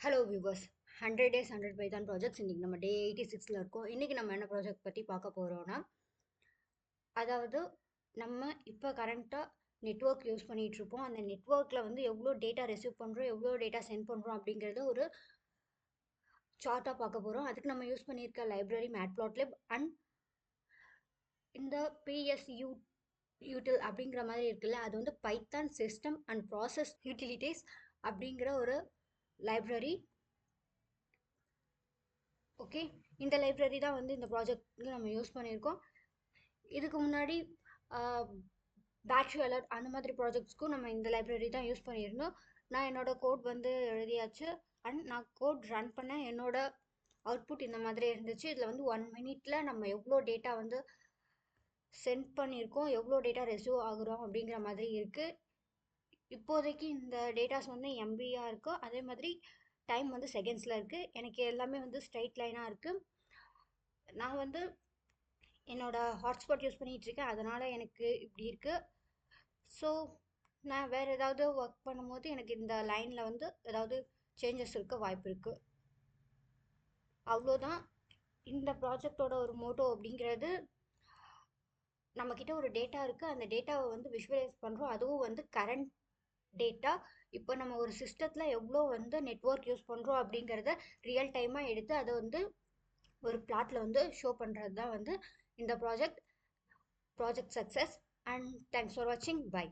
Hello viewers. 100 days 100 Python projects இன்னைக்கு நம்ம டே 86ல இருக்கோம். இன்னைக்கு நம்ம என்ன ப்ராஜெக்ட் பற்றி பார்க்க போகிறோம்னா, அதாவது நம்ம இப்போ கரண்ட்டாக நெட்வொர்க் யூஸ் பண்ணிட்டு இருப்போம். அந்த நெட்வொர்க்கில் வந்து எவ்வளோ டேட்டா ரிசீவ் பண்ணுறோம், எவ்வளோ டேட்டா சென்ட் பண்ணுறோம் அப்படிங்கிறத ஒரு சார்ட்டாக பார்க்க போகிறோம். அதுக்கு நம்ம யூஸ் பண்ணியிருக்க லைப்ரரி மேட்ப்ளாட்லிப் அண்ட் இந்த பிஎஸ்யூ யூட்டில் அப்படிங்கிற மாதிரி இருக்குல்ல, அது வந்து Python system and process utilities அப்படிங்கிற ஒரு லைப்ரரி. ஓகே, இந்த லைப்ரரி தான் வந்து இந்த ப்ராஜெக்ட்க்கு நம்ம யூஸ் பண்ணியிருக்கோம். இதுக்கு முன்னாடி பேட்ரி அலர்ட் அந்த மாதிரி ப்ராஜெக்ட்ஸ்க்கும் நம்ம இந்த லைப்ரரி தான் யூஸ் பண்ணியிருந்தோம். நான் என்னோட கோட் வந்து எழுதியாச்சு அண்ட் நான் கோட் ரன் பண்ணேன். என்னோட அவுட்புட் இந்த மாதிரி இருந்துச்சு. இதில் வந்து 1 மினிட்ல நம்ம எவ்வளோ டேட்டா வந்து சென்ட் பண்ணியிருக்கோம், எவ்வளோ டேட்டா ரிசீவ் ஆகுறோம் அப்படிங்கிற மாதிரி இருக்குது. இப்போதைக்கு இந்த டேட்டாஸ் வந்து எம்பியாக இருக்குது. அதே மாதிரி டைம் வந்து செகண்ட்ஸில் இருக்குது. எனக்கு எல்லாமே வந்து ஸ்ட்ரைட் லைனாக இருக்குது. நான் வந்து என்னோட ஹாட்ஸ்பாட் யூஸ் பண்ணிகிட்டு இருக்கேன், அதனால் எனக்கு இப்படி இருக்குது. ஸோ நான் வேறு ஏதாவது ஒர்க் பண்ணும்போது எனக்கு இந்த லைனில் வந்து ஏதாவது சேஞ்சஸ் இருக்க வாய்ப்பு இருக்குது. அவ்வளோதான். இந்த ப்ராஜெக்டோட ஒரு மோட்டோ அப்படிங்கிறது, நம்மக்கிட்ட ஒரு டேட்டா இருக்குது, அந்த டேட்டாவை வந்து விஷுவலைஸ் பண்ணுறோம். அதுவும் வந்து கரண்ட் டேட்டா. இப்போ நம்ம ஒரு சிஸ்டத்தில் எவ்வளோ வந்து நெட்வொர்க் யூஸ் பண்ணுறோம் அப்படிங்கிறத ரியல் டைமாக எடுத்து அதை வந்து ஒரு பிளாட்டில் வந்து ஷோ பண்ணுறது தான் வந்து இந்த project success. And thanks for வாட்சிங். பை.